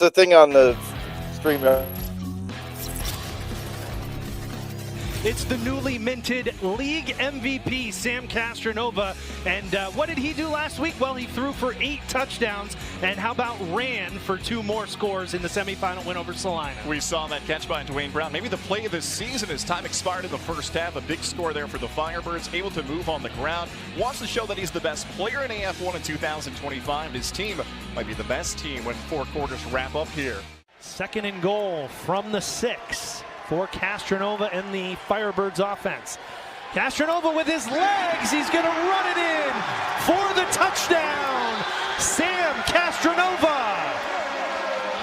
the thing on the stream. It's the newly minted league MVP, Sam Castronova. And what did he do last week? Well, he threw for 8 touchdowns. And how about ran for 2 more scores in the semifinal win over Salina? We saw that catch by Dwayne Brown. Maybe the play of this season as time expired in the first half. A big score there for the Firebirds, able to move on the ground. Wants to show that he's the best player in AF1 in 2025. His team might be the best team when 4 quarters wrap up here. 2nd and goal from the 6 for Castronova and the Firebirds offense. Castronova with his legs, he's going to run it in for the touchdown. Sam Castronova.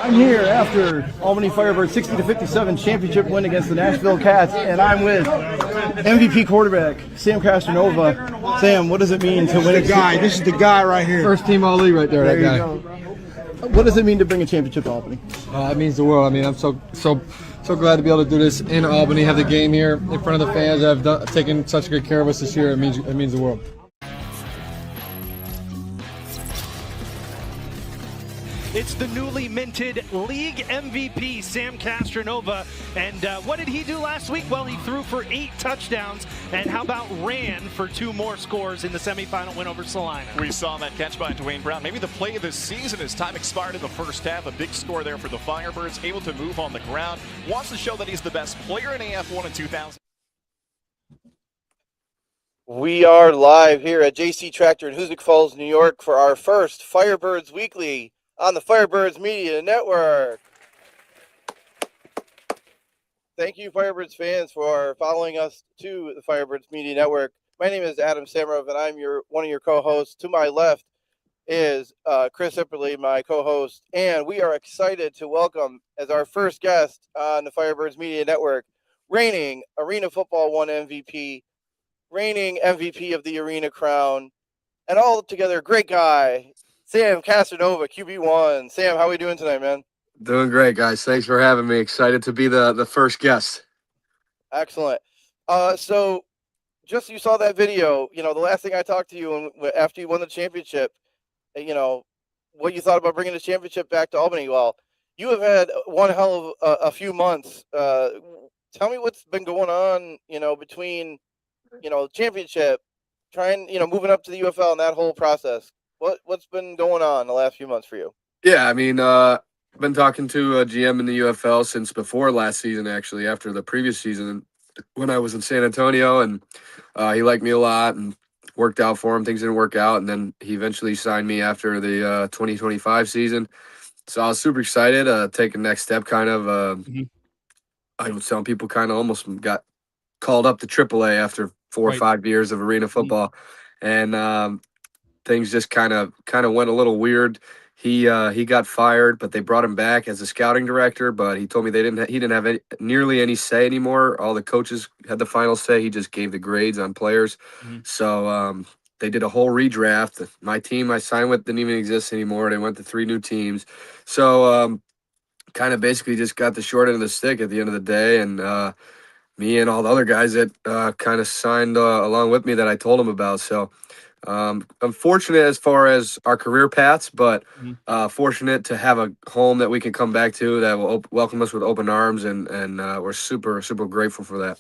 I'm here after Albany Firebirds 60-57 championship win against the Nashville Cats, and I'm with MVP quarterback Sam Castronova. Sam, what does it mean to win a guy? This is the guy right here. First team all league right there. There that you guy. What does it mean to bring a championship to Albany? It means the world. I mean, I'm so glad to be able to do this in Albany, have the game here in front of the fans that have taken such good care of us this year. It means the world. It's the newly minted league MVP, Sam Castronova. And what did he do last week? Well, he threw for 8 touchdowns. And how about ran for 2 more scores in the semifinal win over Salina? We saw that catch by Dwayne Brown. Maybe the play of this season as time expired in the first half. A big score there for the Firebirds, able to move on the ground. Wants to show that he's the best player in AF1 in 2000. We are live here at JC Tractor in Hoosick Falls, New York for our first Firebirds Weekly on the Firebirds Media Network. Thank you, Firebirds fans, for following us to the Firebirds Media Network. My name is Adam Samarov, and I'm one of your co-hosts. To my left is Chris Ipperly, my co-host, and we are excited to welcome as our first guest on the Firebirds Media Network, reigning Arena Football 1 MVP, reigning MVP of the Arena Crown, and all together great guy, Sam Castronova, QB1. Sam, how are we doing tonight, man? Doing great, guys. Thanks for having me. Excited to be the first guest. Excellent. So just you saw that video, the last thing I talked to you after you won the championship, what you thought about bringing the championship back to Albany. Well, you have had one hell of a few months. Tell me what's been going on, between, championship, moving up to the UFL and that whole process. What's been going on the last few months for you? Yeah, I mean, I've been talking to a GM in the UFL since before last season, actually, after the previous season when I was in San Antonio, and he liked me a lot and worked out for him. Things didn't work out, and then he eventually signed me after the 2025 season. So I was super excited, taking the next step, kind of. I was telling people kind of almost got called up to AAA after 4 or 5 years of arena football, and things just kind of went a little weird. He got fired, but they brought him back as a scouting director. But he told me he didn't have nearly any say anymore. All the coaches had the final say. He just gave the grades on players. So they did a whole redraft. My team I signed with didn't even exist anymore. They went to 3 new teams. So kind of basically just got the short end of the stick at the end of the day. And me and all the other guys that kind of signed along with me that I told them about. So I'm fortunate as far as our career paths, but fortunate to have a home that we can come back to that will welcome us with open arms, and we're super, super grateful for that.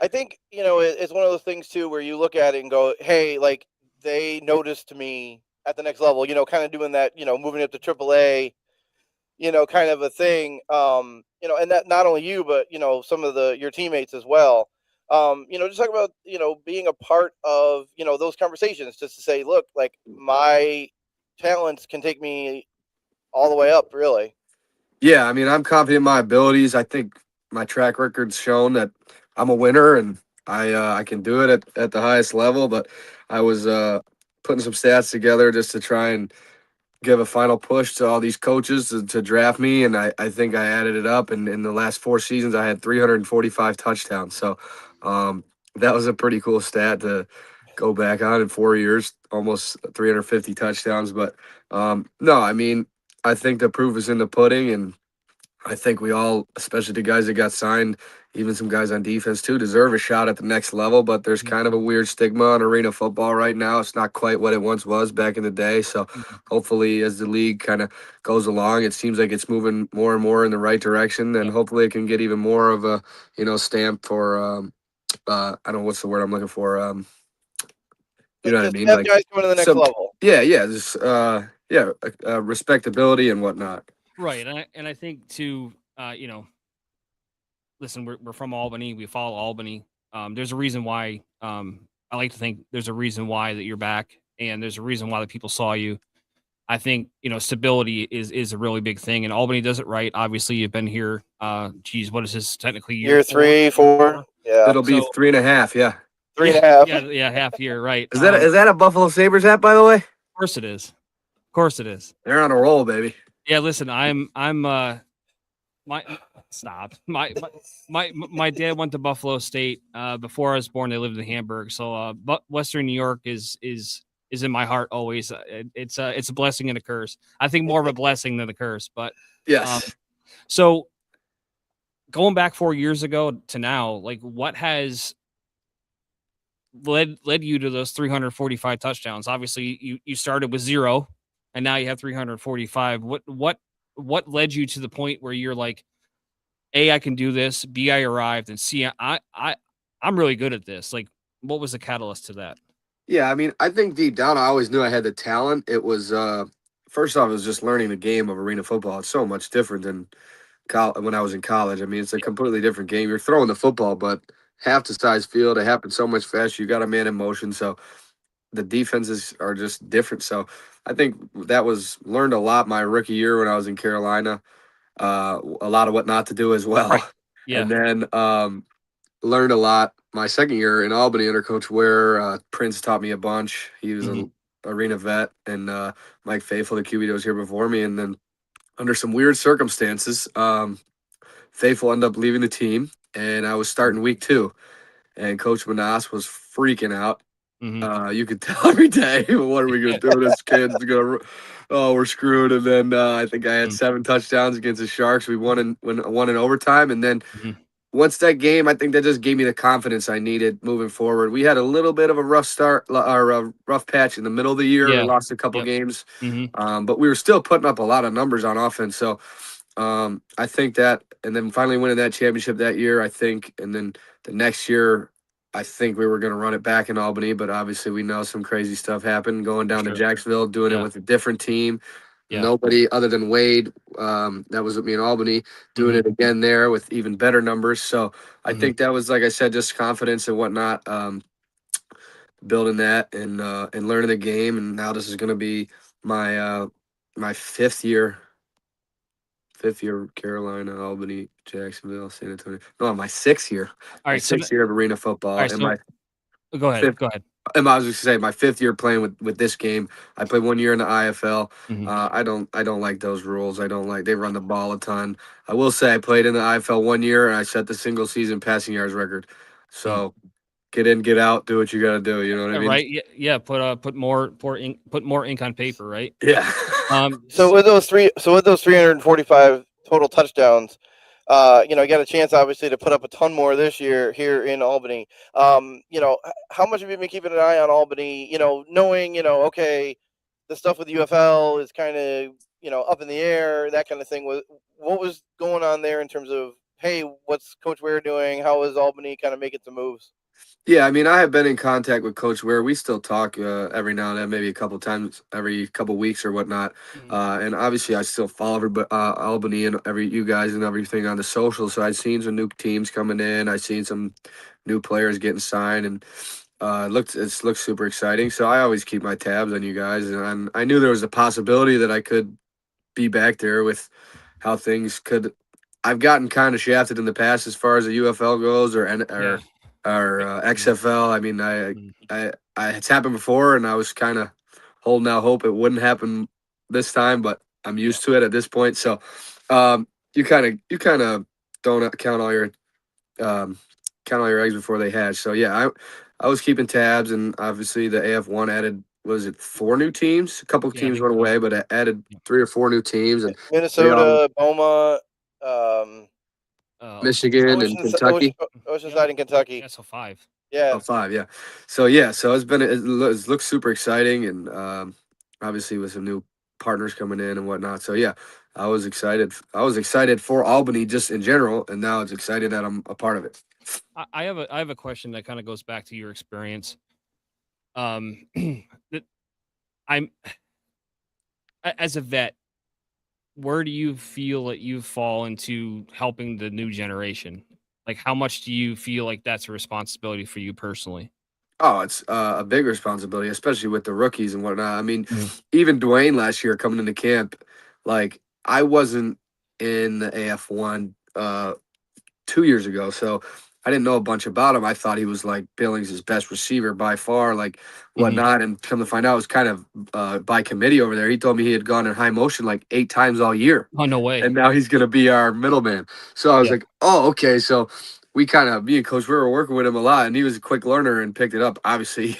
I think, it's one of those things, too, where you look at it and go, hey, like, they noticed me at the next level, kind of doing that, moving up to AAA, kind of a thing, and that not only you, but, some of your teammates as well. Just talk about, being a part of, those conversations, just to say, look, like, my talents can take me all the way up, really. Yeah, I mean, I'm confident in my abilities. I think my track record's shown that I'm a winner, and I can do it at the highest level. But I was putting some stats together just to try and give a final push to all these coaches to draft me, and I think I added it up, and in the last 4 seasons I had 345 touchdowns. So that was a pretty cool stat to go back on in 4 years, almost 350 touchdowns. But no, I mean, I think the proof is in the pudding, and I think we all, especially the guys that got signed, even some guys on defense too, deserve a shot at the next level. But there's kind of a weird stigma on arena football right now. It's not quite what it once was back in the day. So hopefully, as the league kind of goes along, it seems like it's moving more and more in the right direction. And hopefully, it can get even more of a stamp for I don't know what's the word I'm looking for. You know what I mean? Have Like guys going to the next level. just respectability and whatnot. Right, and I think too, listen, we're from Albany. We follow Albany. There's a reason why. I like to think there's a reason why that you're back, and there's a reason why the people saw you. I think stability is a really big thing, and Albany does it right. Obviously, you've been here. What is this technically year 3, 4? Yeah, it'll be 3.5. Yeah, 3.5. Yeah, half year, right? Is that a Buffalo Sabres hat, by the way? Of course it is. Of course it is. They're on a roll, baby. Yeah, listen, I'm stop. My dad went to Buffalo State before I was born. They lived in Hamburg, so but Western New York is in my heart always. It's a blessing and a curse. I think more of a blessing than a curse, but yes. So going back 4 years ago to now, like what has led you to those 345 touchdowns? Obviously, you started with 0, and now you have 345. What led you to the point where you're like, A, I can do this, B, I arrived, and C, I'm really good at this? Like, what was the catalyst to that? Yeah, I mean, I think deep down I always knew I had the talent. It was first off, it was just learning the game of arena football. It's so much different than when I was in college. I mean, it's a completely different game. You're throwing the football, but half the size field, it happens so much faster. You got a man in motion, so the defenses are just different. So I think that was learned a lot my rookie year when I was in Carolina. A lot of what not to do as well. Right. Yeah. And then learned a lot my second year in Albany under Coach Ware. Prince taught me a bunch. He was an arena vet, and Mike Faithful, the QB that was here before me. And then under some weird circumstances, Faithful ended up leaving the team, and I was starting week 2. And Coach Manas was freaking out. You could tell every day, what are we going to do? This kid's going to, we're screwed. And then I think I had 7 touchdowns against the Sharks. We won in overtime. And then once that game, I think that just gave me the confidence I needed moving forward. We had a little bit of a rough start or a rough patch in the middle of the year. Yeah. We lost a couple games, but we were still putting up a lot of numbers on offense. So I think that, and then finally winning that championship that year, I think, and then the next year, I think we were going to run it back in Albany, but obviously we know some crazy stuff happened going down to Jacksonville, doing it with a different team. Yeah. Nobody other than Wade, that was with me in Albany, doing it again there with even better numbers. So I think that was, like I said, just confidence and whatnot, building that and learning the game. And now this is going to be my my fifth year, Carolina, Albany, Jacksonville, San Antonio. No, my 6th year. All right, sixth year of arena football. All right, go ahead. And I was just say my 5th year playing with this game. I played 1 year in the IFL. I don't like those rules. I don't like they run the ball a ton. I will say I played in the IFL 1 year and I set the single season passing yards record. So get in, get out, do what you got to do. You know what I mean? Right? Yeah. Put more ink on paper. Right? Yeah. So with those 345 total touchdowns, you got a chance obviously to put up a ton more this year here in Albany. How much have you been keeping an eye on Albany? Knowing, okay, the stuff with UFL is kind of, up in the air, that kind of thing. What was going on there in terms of, hey, what's Coach Ware doing? How is Albany kind of making some moves? Yeah, I mean, I have been in contact with Coach Ware. We still talk every now and then, maybe a couple times every couple weeks or whatnot. And obviously, I still follow Albany and you guys and everything on the social. So I've seen some new teams coming in. I've seen some new players getting signed, and it looks super exciting. So I always keep my tabs on you guys, and I knew there was a possibility that I could be back there with how things could. I've gotten kind of shafted in the past as far as the UFL goes or XFL. I mean, I it's happened before, and I was kind of holding out hope it wouldn't happen this time, but I'm used to it at this point. So, you kind of don't count all your eggs before they hatch. So yeah, I was keeping tabs, and obviously the AF1 added, was it 4 new teams? A couple of teams went away, but it added 3 or 4 new teams, and Minnesota, Beaumont, Michigan, and Kentucky. Oceanside and Kentucky. Yeah, so 5. Yeah. Oh, 5, yeah. So it looks super exciting, and obviously with some new partners coming in and whatnot. So yeah, I was excited. I was excited for Albany just in general, and now it's excited that I'm a part of it. I have a question that kind of goes back to your experience. That I'm as a vet, where do you feel that you fall into helping the new generation? Like, how much do you feel like that's a responsibility for you personally? Oh, it's a big responsibility, especially with the rookies and whatnot. I mean, Mhm. even Dwayne last year coming into camp, like I wasn't in the AF1 2 years ago, so I didn't know a bunch about him. I thought he was like Billings' best receiver by far, like whatnot. And come to find out, it was kind of by committee over there. He told me he had gone in high motion like 8 times all year, Oh, no way. and now he's going to be our middleman. So I was Yeah. like, oh, okay. So me and Coach, we were working with him a lot, and he was a quick learner and picked it up, obviously,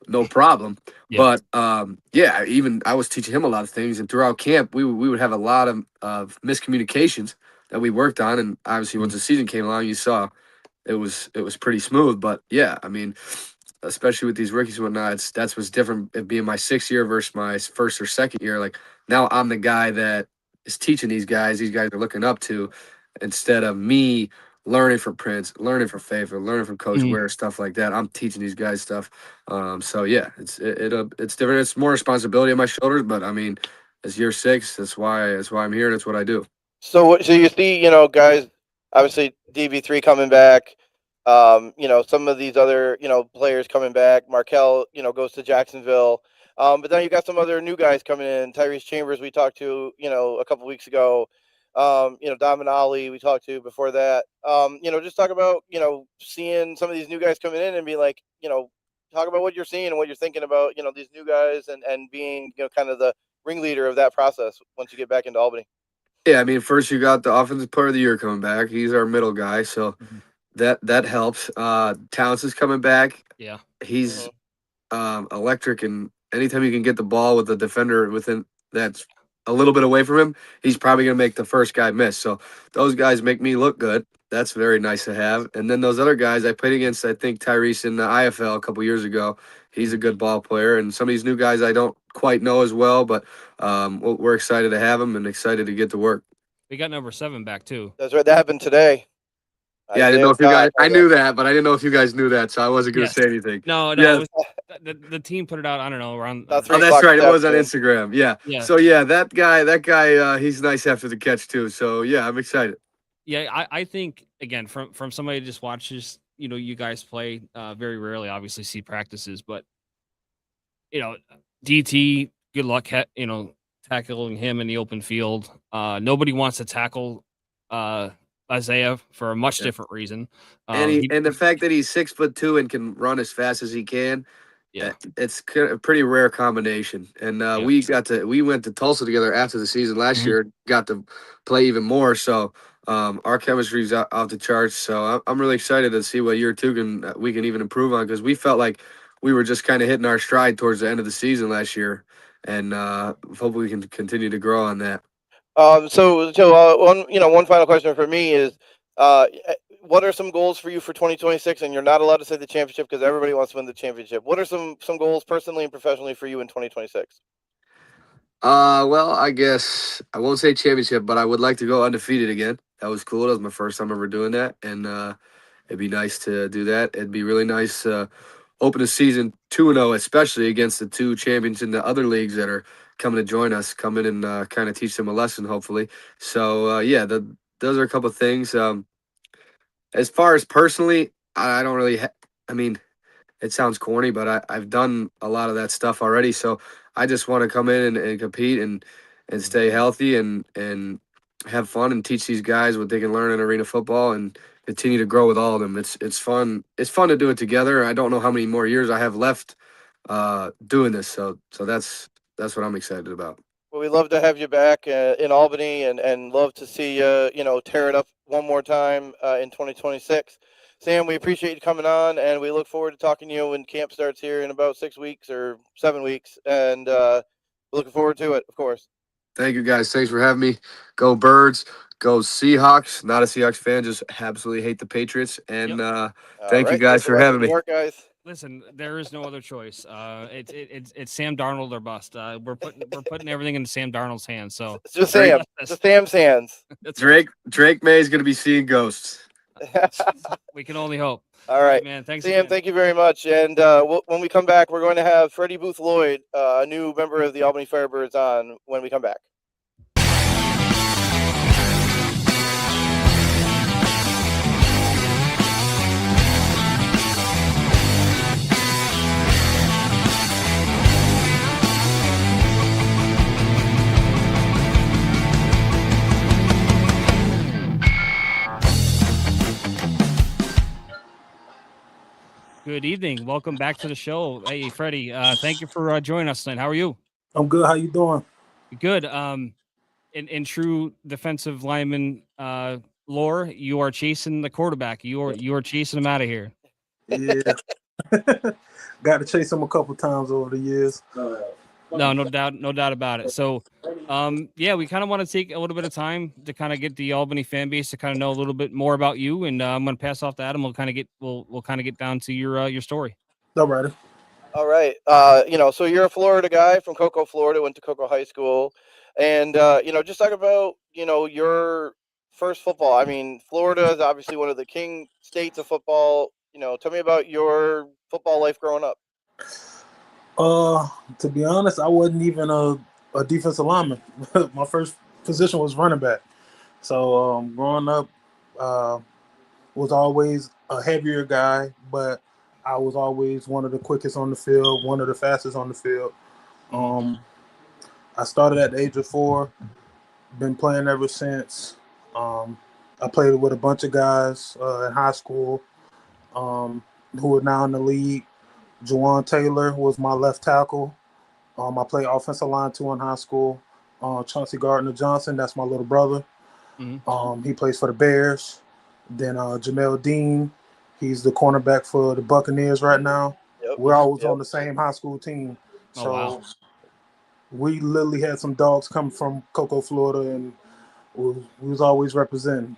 no problem. Yeah. But yeah, even I was teaching him a lot of things, and throughout camp, we would have a lot of miscommunications that we worked on, and obviously once the season came along, you saw it was pretty smooth. But yeah, I mean, especially with these rookies and whatnot, that's what's different. It being my 6th year versus my first or second year. Like now, I'm the guy that is teaching these guys. These guys are looking up to, instead of me learning from Prince, learning from Favor, learning from Coach Mhm. Ware, stuff like that. I'm teaching these guys stuff. So yeah, it's different. It's more responsibility on my shoulders. But I mean, it's year 6. That's why I'm here. That's what I do. So you see, guys, obviously DB3 coming back. Some of these other, players coming back. Markel, goes to Jacksonville. But then you got some other new guys coming in. Tyrese Chambers, we talked to, a couple weeks ago. Dom Ali, we talked to before that. Just talk about, seeing some of these new guys coming in and be like, talk about what you're seeing and what you're thinking about, these new guys and being, kind of the ringleader of that process once you get back into Albany. Yeah, I mean, first you got the offensive player of the year coming back. He's our middle guy, so Mhm. that helps. Towns is coming back. Yeah. He's electric, and anytime you can get the ball with the defender within that's a little bit away from him, he's probably gonna make the first guy miss. So those guys make me look good. That's very nice to have. And then those other guys I played against, I think Tyrese in the IFL a couple years ago. He's a good ball player, and some of these new guys I don't quite know as well, but we're excited to have him and excited to get to work. We got number 7 back too. That's right. That happened today. Yeah, I didn't know if you guys. I knew that, but I didn't know if you guys knew that, so I wasn't going to Yes. say anything. No, Yeah. it was, the team put it out. I don't know, around. About Oh, 3 that's o'clock right. It this was on afternoon. Instagram. Yeah. Yeah. So yeah, that guy, he's nice after the catch too. So yeah, I'm excited. Yeah, I think again from somebody who just watches, you guys play very rarely, obviously see practices, but DT, good luck, tackling him in the open field. Nobody wants to tackle Isaiah for a much Yeah. different reason. And the fact that he's 6'2" and can run as fast as he can, Yeah. it's a pretty rare combination. And Yeah. we went to Tulsa together after the season last year, got to play even more. So our chemistry's off the charts. So I'm really excited to see what year 2 we can even improve on, because we felt like we were just kind of hitting our stride towards the end of the season last year, and hopefully we can continue to grow on that. One final question for me is, what are some goals for you for 2026? And you're not allowed to say the championship because everybody wants to win the championship. What are some goals personally and professionally for you in 2026? Well, I guess I won't say championship, but I would like to go undefeated again. That was cool. That was my first time ever doing that, and it'd be nice to do that. It'd be really nice open the season 2-0, especially against the 2 champions in the other leagues that are coming to join us, come in and kind of teach them a lesson, hopefully. So yeah, those are a couple of things. As far as personally, I don't really. I mean, it sounds corny, but I've done a lot of that stuff already. So I just want to come in and compete and stay healthy and have fun and teach these guys what they can learn in arena football and continue to grow with all of them. It's fun. It's fun to do it together. I don't know how many more years I have left doing this. So that's what I'm excited about. Well, we'd love to have you back in Albany and love to see you, tear it up one more time in 2026. Sam, we appreciate you coming on, and we look forward to talking to you when camp starts here in about 6 weeks or 7 weeks. And we're looking forward to it, of course. Thank you, guys. Thanks for having me. Go Birds. Go Seahawks. Not a Seahawks fan. Just absolutely hate the Patriots. And thank you guys for having me. Work, guys. Listen, there is no other choice. It's Sam Darnold or bust. We're putting everything into Sam Darnold's hands. So it's just Sam. It's Sam's hands. Drake May is going to be seeing ghosts. We can only hope. All right, man. Thanks, Sam. again. Thank you very much. And when we come back, we're going to have Freddie Booth-Lloyd, a new member of the Albany Firebirds, on when we come back. Good evening. Welcome back to the show. Hey, Freddie. Thank you for joining us tonight. How are you? I'm good. How you doing? Good. In true defensive lineman lore, you are chasing the quarterback. You are chasing him out of here. Yeah. Got to chase him a couple times over the years. No doubt about it. So, we kind of want to take a little bit of time to kind of get the Albany fan base to kind of know a little bit more about you, and I'm going to pass off to Adam. We'll kind of get down to your story. All right. All right. So you're a Florida guy from Cocoa, Florida. Went to Cocoa High School, and just talk about your first football. I mean, Florida is obviously one of the king states of football. Tell me about your football life growing up. To be honest, I wasn't even a defensive lineman. My first position was running back. So growing up, was always a heavier guy, but I was always one of the quickest on the field, one of the fastest on the field. I started at the age of 4, been playing ever since. I played with a bunch of guys in high school who are now in the league. Juwan Taylor was my left tackle. I played offensive line too in high school. Chauncey Gardner-Johnson, that's my little brother. He plays for the Bears. Then Jamel Dean, he's the cornerback for the Buccaneers right now. We're always on the same high school team. So we literally had some dogs coming from Cocoa, Florida, and we was always representing.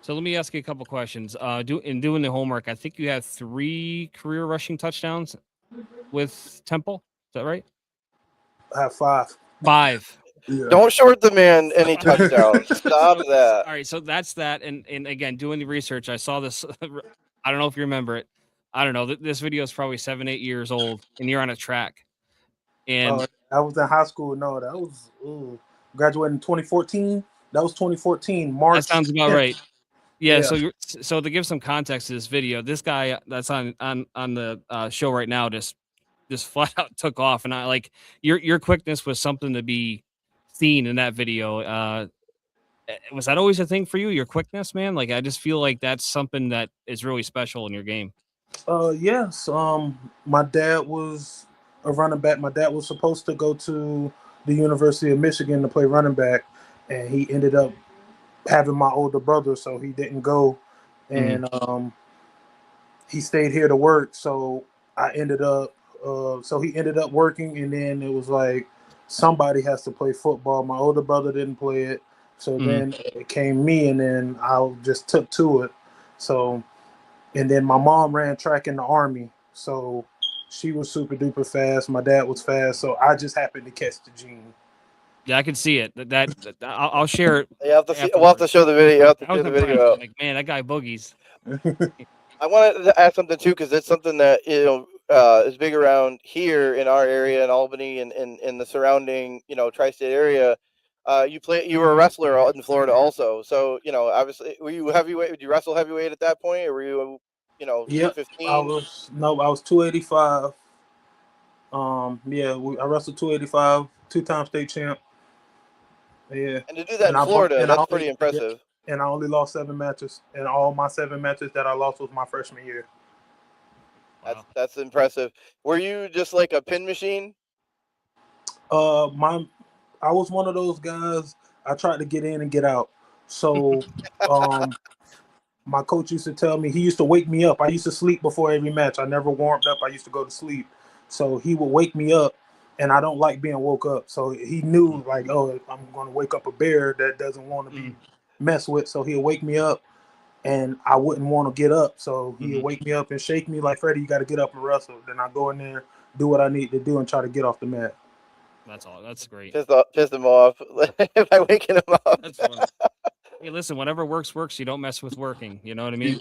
So let me ask you a couple questions. In doing the homework, I think you have 3 career rushing touchdowns with Temple. Is that right? I have 5. 5. Yeah. Don't short the man any touchdowns. Stop that. All right, so that's that. And again, doing the research, I saw this. I don't know if you remember it. I don't know. This video is probably 7-8 years old, and you're on a track. And I was in high school. No, that was graduated in 2014. That was 2014 March. That sounds about right. Yeah. So to give some context to this video, this guy that's on the show right now just flat out took off, and I like your quickness was something to be seen in that video. Was that always a thing for you? Your quickness, man. Like I just feel like that's something that is really special in your game. Yes. My dad was a running back. My dad was supposed to go to the University of Michigan to play running back, and he ended up having my older brother, so he didn't go, and he stayed here to work. So I ended up, he ended up working, and then it was like somebody has to play football. My older brother didn't play it, so then it came me, and then I just took to it. So, and then my mom ran track in the Army, so she was super duper fast. My dad was fast, so I just happened to catch the gene. Yeah, I can see it. That I'll share it. We'll have to show the video. Like, man, that guy boogies. I wanted to add something too, because it's something that is big around here in our area in Albany and in the surrounding tri-state area. You were a wrestler in Florida also, so obviously were you heavyweight? Did you wrestle heavyweight at that point, or were you 215? I was 285. I wrestled 285, 2-time state champ. Yeah. And to do that in Florida, that's pretty impressive. Yeah, and I only lost 7 matches, and all my 7 matches that I lost was my freshman year. That's impressive. Were you just like a pin machine? I was one of those guys. I tried to get in and get out. So, my coach used to tell me, he used to wake me up. I used to sleep before every match. I never warmed up. I used to go to sleep. So he would wake me up, and I don't like being woke up. So he knew, like, oh, I'm going to wake up a bear that doesn't want to be messed with. So he'll wake me up, and I wouldn't want to get up. So he'll wake me up and shake me like, Freddie, you got to get up and wrestle. Then I go in there, do what I need to do, and try to get off the mat. That's all. That's great. Piss him off by waking him up. That's funny. Hey, listen, whatever works. You don't mess with working. You know what I mean?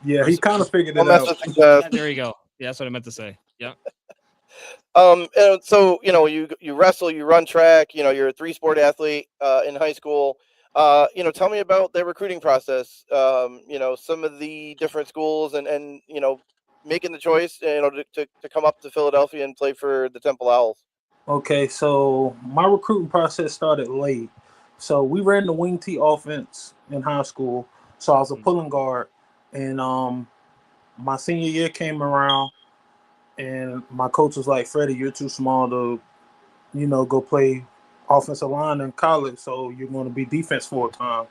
Yeah, he kind of figured Don't it mess out. with success. There you go. Yeah, that's what I meant to say. Yeah. And so you wrestle, you run track, you're a 3-sport athlete in high school. Tell me about the recruiting process. Some of the different schools and making the choice, to come up to Philadelphia and play for the Temple Owls. Okay, so my recruiting process started late. So we ran the wing T offense in high school. So I was a pulling guard, and my senior year came around, and my coach was like, Freddie, you're too small to, go play offensive line in college, so you're going to be defense full time.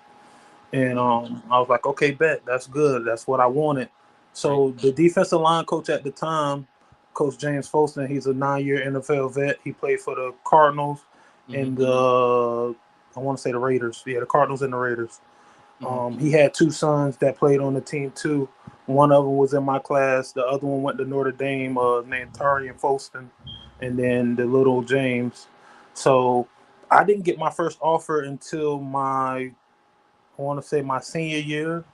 And I was like, okay, bet, that's good. That's what I wanted. So the defensive line coach at the time, Coach James Folston, he's a 9-year NFL vet. He played for the Cardinals and I want to say the Raiders. Yeah, the Cardinals and the Raiders. He had 2 sons that played on the team too. One of them was in my class. The other one went to Notre Dame, named Tarian Folston, and then the little James. So I didn't get my first offer until my senior year,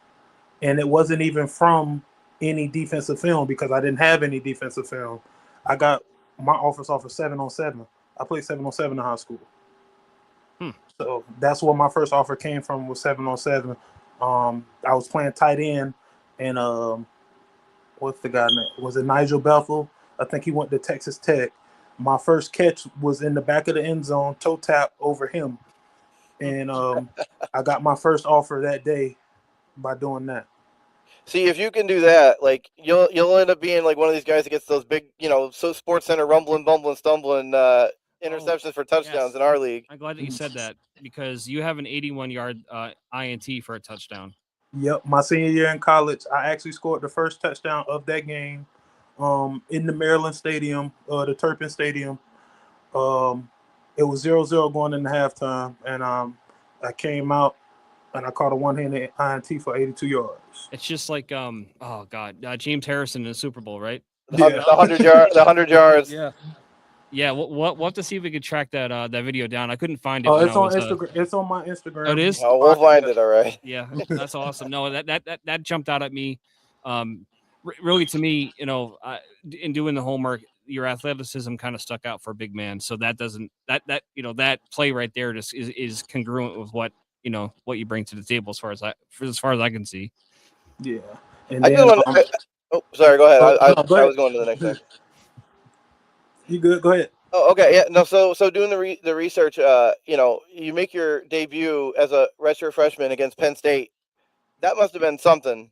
and it wasn't even from any defensive film because I didn't have any defensive film. I got my offers off of 7-on-7. I played 7-on-7 in high school. So that's where my first offer came from, was 7-on-7. I was playing tight end, and what's the guy name? Was it Nigel Bethel? I think he went to Texas Tech. My first catch was in the back of the end zone, toe tap over him. And I got my first offer that day by doing that. See, if you can do that, like you'll end up being like one of these guys that gets those big, so Sports Center rumbling, bumbling, stumbling interceptions for touchdowns in our league. I'm glad that you said that because you have an 81-yard INT for a touchdown. Yep, my senior year in college, I actually scored the first touchdown of that game in the Maryland Stadium, the Turpin Stadium. It was 0-0 going into halftime, and I came out and I caught a one-handed INT for 82 yards. It's just like James Harrison in the Super Bowl, right? The 100 yards. Yeah. We'll have to see if we could track that video down. I couldn't find it. Oh, it's on Instagram. It's on my Instagram. Oh, it is. Oh, we'll find it. All right. Yeah, that's awesome. No, that jumped out at me. Really, to me, in doing the homework, your athleticism kind of stuck out for a big man. So that play right there just is congruent with what you bring to the table as far as I can see. Yeah. And then, sorry. Go ahead. I was going to the next thing. You good? Go ahead. Oh, okay. Yeah. No. So doing the research, you make your debut as a redshirt freshman against Penn State. That must have been something.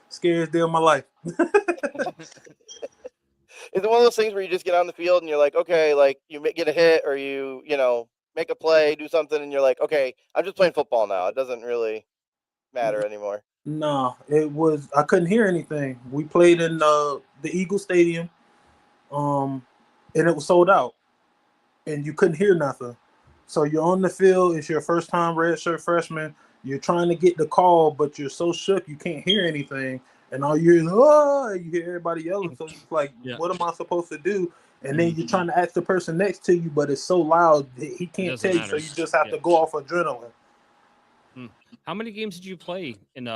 Scariest day of my life. Is it one of those things where you just get on the field and you're like, okay, like you get a hit or you make a play, do something, and you're like, okay, I'm just playing football now. It doesn't really matter anymore. No, I couldn't hear anything. We played in the Eagle Stadium, and it was sold out, and you couldn't hear nothing. So you're on the field. It's your first time redshirt freshman. You're trying to get the call, but you're so shook you can't hear anything. And all you hear everybody yelling. So it's like, what am I supposed to do? And then you're trying to ask the person next to you, but it's so loud he can't tell you. So you just have to go off adrenaline. How many games did you play in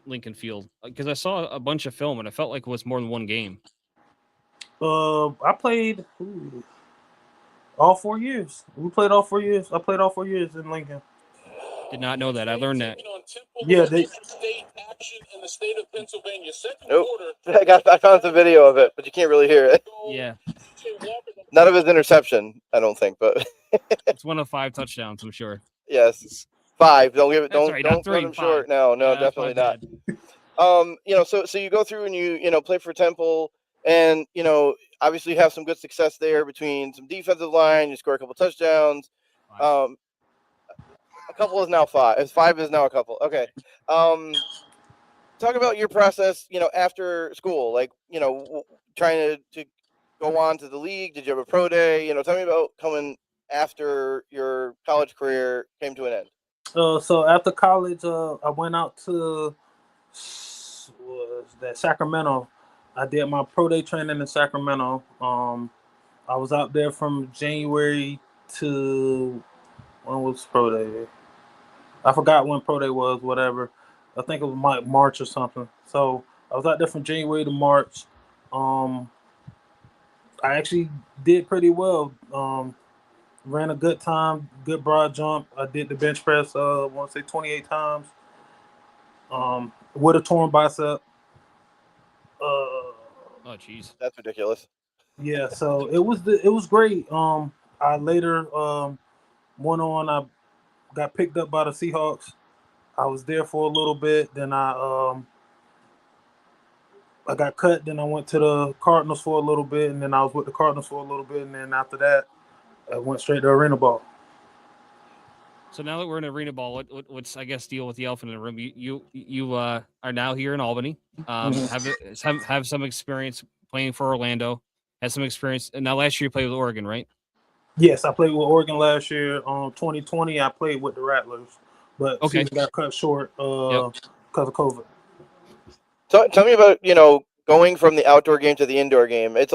Lincoln Field? Because I saw a bunch of film and I felt like it was more than one game. I played all 4 years. We played all 4 years. I played all 4 years in Lincoln. Did not know that. I learned that. Yeah, Nope. I found some video of it, but you can't really hear it. Yeah. None of his interception, I don't think, but it's one of 5 touchdowns, I'm sure. Yes. 5. Don't give it. That's Don't right, don't cut him short. No, definitely not. So you go through and you play for Temple, and obviously you have some good success there between some defensive line. You score a couple touchdowns. A couple is now 5. 5 is now a couple. Okay. Talk about your process. After school, like trying to go on to the league? Did you have a pro day? Tell me about coming after your college career came to an end. So after college, I went out to Sacramento. I did my pro day training in Sacramento. I was out there from January to when was pro day? I forgot when pro day was. Whatever. I think it was March or something. So I was out there from January to March. I actually did pretty well. Ran a good time, good broad jump. I did the bench press. I want to say 28 times. With a torn bicep. Oh, jeez. That's ridiculous. Yeah, so it was great. I later went on. I got picked up by the Seahawks. I was there for a little bit. Then I got cut. Then I went to the Cardinals for a little bit, and then I was with the Cardinals for a little bit, and then after that, I went straight to arena ball. So now that we're in arena ball, what's I guess deal with the elephant in the room? You are now here in Albany. Have some experience playing for Orlando. Has some experience. And now last year you played with Oregon, right? Yes, I played with Oregon last year. 2020, I played with the Rattlers, but season got cut short because of COVID. So tell me about going from the outdoor game to the indoor game. I think it's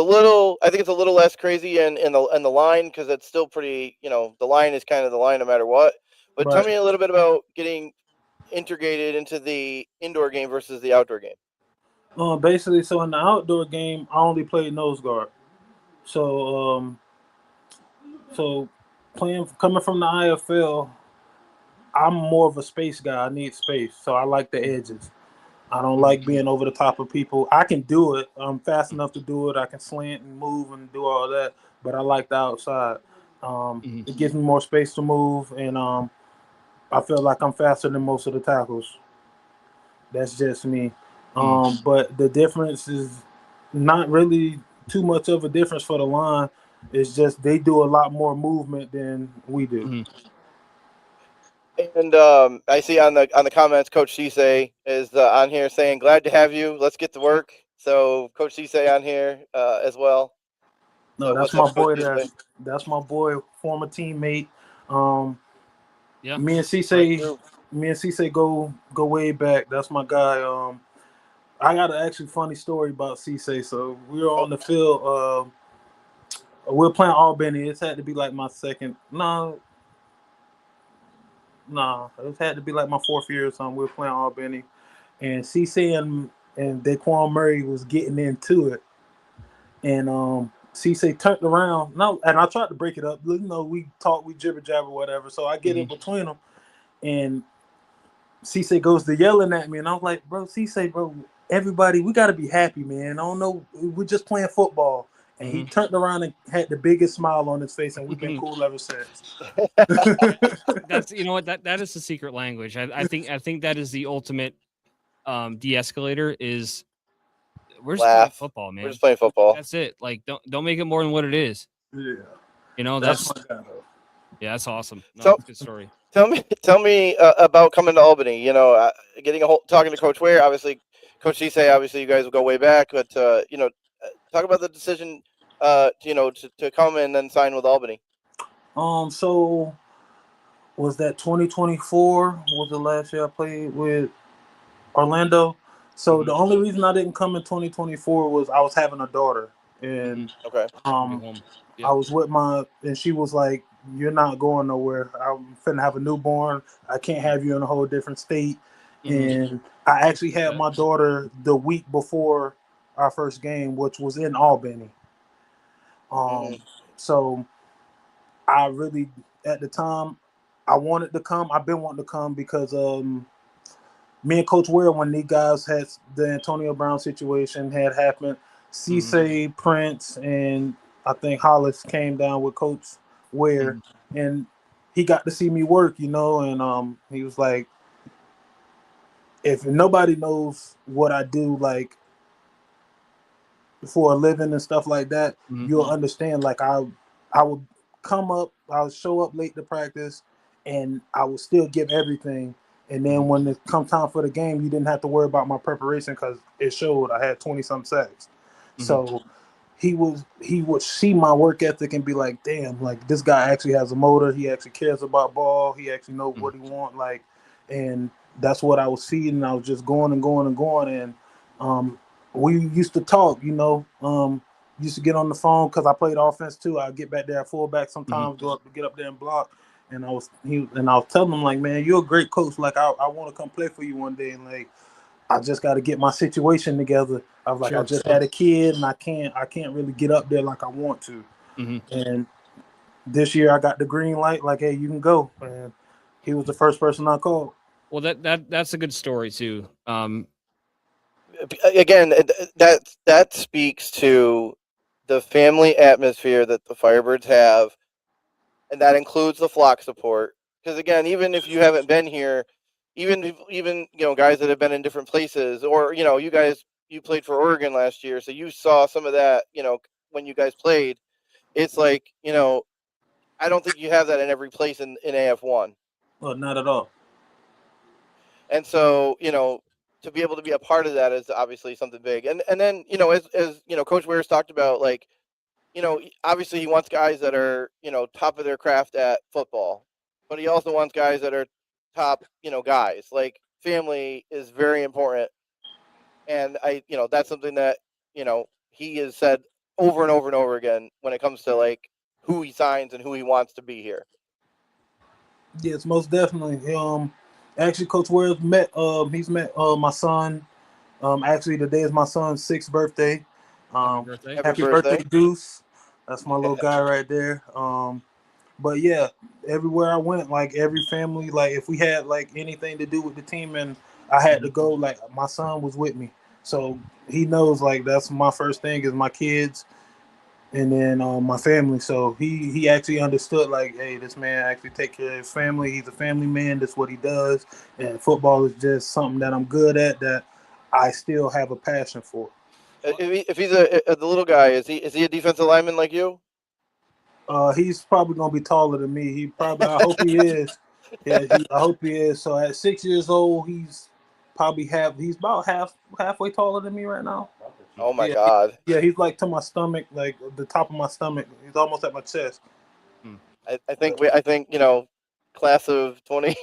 a little less crazy in the line because it's still pretty. The line is kind of the line no matter what. But Right. Tell me a little bit about getting integrated into the indoor game versus the outdoor game. Basically, so in the outdoor game, I only played nose guard. So coming from the IFL, I'm more of a space guy. I need space, so I like the edges. I don't like being over the top of people. I can do it. I'm fast enough to do it. I can slant and move and do all that, but I like the outside. It gives me more space to move, and I feel like I'm faster than most of the tackles. That's just me. But the difference is not really too much of a difference for the line. It's just they do a lot more movement than we do. And I see on the comments, Coach Cisse is on here saying, "Glad to have you. Let's get to work." So Coach Cisse on here as well. No, So that's what's up, my boy. Coach Cisse? That's my boy, former teammate. Yeah. Me and Cisse go way back. That's my guy. I got an actually funny story about Cisse. So we were on the field. We were playing Albany. It had to be like my second. No, it had to be like my fourth year or something. We were playing Albany, and Cisse and Daquan Murray was getting into it, and Cisse turned around. No, and I tried to break it up. We talk, we jibber jabber, whatever. So I get in between them, and Cisse goes to yelling at me, and I was like, "Bro, Cisse, bro, everybody, we got to be happy, man. I don't know, we're just playing football." And he turned around and had the biggest smile on his face, and we've been cool ever since. That's that is the secret language. I think that is the ultimate de-escalator. Is we're just playing football, man. We're just playing football. That's it. Like don't make it more than what it is. Yeah, that's my guy, though. Yeah, that's awesome. No, So- that's a good story. Tell me about coming to Albany. Talking to Coach Ware. Obviously, Coach Cisse. Obviously, you guys will go way back. But talk about the decision. To come and then sign with Albany. So was that 2024? Was the last year I played with Orlando? So the only reason I didn't come in 2024 was I was having a daughter, and Okay. Yep. I was with and she was like, "You're not going nowhere. I'm finna have a newborn. I can't have you in a whole different state." And I actually had my daughter the week before our first game, which was in Albany. So I really, at the time, I wanted to come. I've been wanting to come because me and Coach Ware, when these guys had the Antonio Brown situation had happened, Cisse, Prince, and I think Hollis came down with Coach Ware, and he got to see me work, and he was like, if nobody knows what I do, like, for a living and stuff like that, you'll understand. Like, I would come up, I would show up late to practice, and I would still give everything. And then when it come time for the game, you didn't have to worry about my preparation because it showed I had 20-some sacks. So he would see my work ethic and be like, damn, like this guy actually has a motor. He actually cares about ball. He actually knows what he wants. Like, and that's what I was feeding. I was just going and going and going. And we used to talk, used to get on the phone because I played offense too. I'd get back there at fullback sometimes, get up there and block. And I was telling him like, man, you're a great coach. Like I want to come play for you one day. And like, I just got to get my situation together. I was like, I just had a kid and I can't really get up there like I want to. And this year I got the green light, like, hey, you can go. And he was the first person I called. Well, that's a good story too. Again, that speaks to the family atmosphere that the Firebirds have, and that includes the flock support. Because again, even if you haven't been here, even guys that have been in different places, or you played for Oregon last year, so you saw some of that. When you guys played, it's like I don't think you have that in every place in AF1. Well, not at all. And so to be able to be a part of that is obviously something big. And then as Coach Ware's talked about, like obviously he wants guys that are top of their craft at football, but he also wants guys that are top guys. Like family is very important, and that's something that he has said over and over and over again when it comes to like who he signs and who he wants to be here. Yes, most definitely. Actually, Coach Ware's met my son. Actually, today is my son's 6th birthday. Happy birthday, Deuce. That's my little guy right there. But yeah, everywhere I went, like every family, like if we had like anything to do with the team and I had to go, like my son was with me. So he knows like that's my first thing is my kids and then my family. So he actually understood like, hey, this man actually take care of his family. He's a family man. That's what he does. And football is just something that I'm good at that I still have a passion for. If he's the little guy, is he a defensive lineman like you? He's probably gonna be taller than me. I hope he is. Yeah, I hope he is. So at 6 years old, he's about halfway taller than me right now. Oh my God. He's like to my stomach, like the top of my stomach. He's almost at my chest. I think class of 20.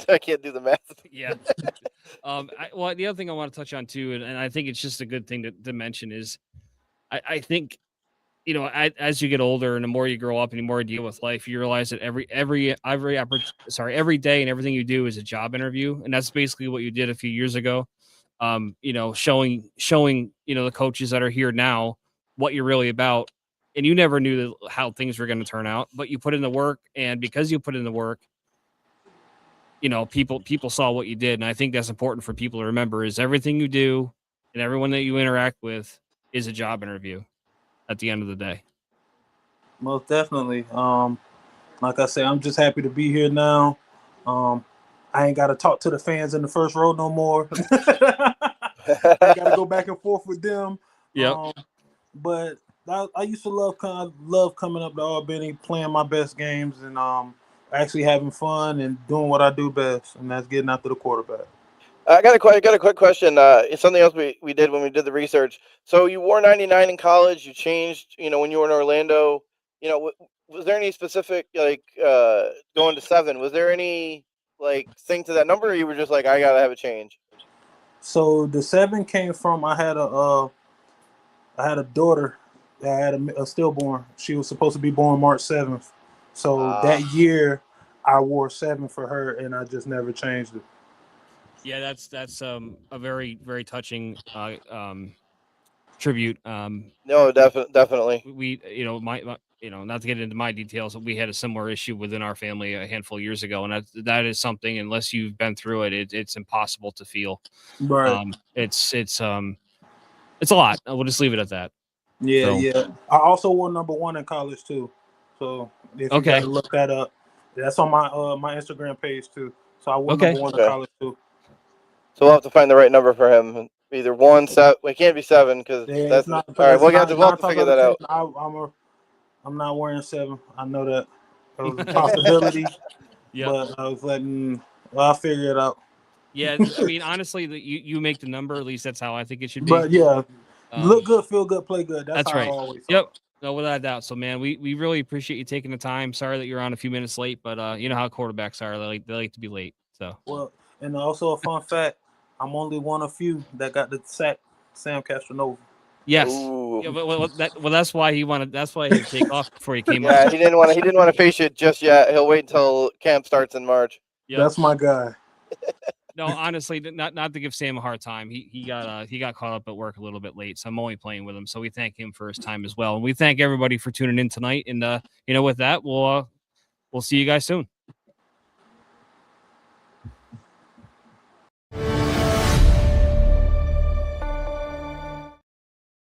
I can't do the math. Yeah. Well, the other thing I want to touch on too, and I think it's just a good thing to mention is, I think, as you get older and the more you grow up and the more you deal with life, you realize that every day and everything you do is a job interview, and that's basically what you did a few years ago. Showing the coaches that are here now what you're really about, and you never knew how things were going to turn out, but you put in the work, and because you put in the work, people saw what you did. And I think that's important for people to remember is everything you do and everyone that you interact with is a job interview at the end of the day. Most definitely. Like I say, I'm just happy to be here now. I ain't got to talk to the fans in the first row no more. I got to go back and forth with them. Yeah. But I used to love coming up to Albany, playing my best games, and actually having fun and doing what I do best, and that's getting after the quarterback. I got a quick question. It's something else we did when we did the research. So you wore 99 in college. You changed, when you were in Orlando. Was there any specific going to 7? Was there any thing to that number, or you were just like, I gotta have a change? So the 7 came from I had a daughter that had a stillborn. She was supposed to be born March 7th. So that year I wore 7 for her, and I just never changed it. Yeah, that's a very, very touching tribute. No, definitely. We not to get into my details, but we had a similar issue within our family a handful of years ago, and that is something, unless you've been through it, it's impossible to feel. Right. It's a lot. We'll just leave it at that. Yeah, yeah. I also wore number 1 in college too. So if you gotta look that up, that's on my Instagram page too. So I wore number 1 in college too. So we'll have to find the right number for him. Either 1, 7. It can't be 7 because that's not. All right, we'll have to figure that out. I'm not wearing 7. I know that it was a possibility. But I was like, I'll figure it out. Yeah, I mean, honestly, you make the number. At least that's how I think it should be. But yeah, Look good, feel good, play good. That's how right. I always Yep. thought. No, without a doubt. So, man, we really appreciate you taking the time. Sorry that you're on a few minutes late, but you know how quarterbacks are. They like to be late. So, Well, and also a fun fact, I'm only one of few that got to sack Sam Castronova. yes. Ooh. Yeah, but that's why he wanted. That's why he had to take off before he came. Yeah, out. he didn't want to face you just yet. He'll wait until camp starts in March. Yep. That's my guy. No, honestly, not to give Sam a hard time. He got caught up at work a little bit late, so I'm only playing with him. So we thank him for his time as well, and we thank everybody for tuning in tonight. And with that, we'll see you guys soon.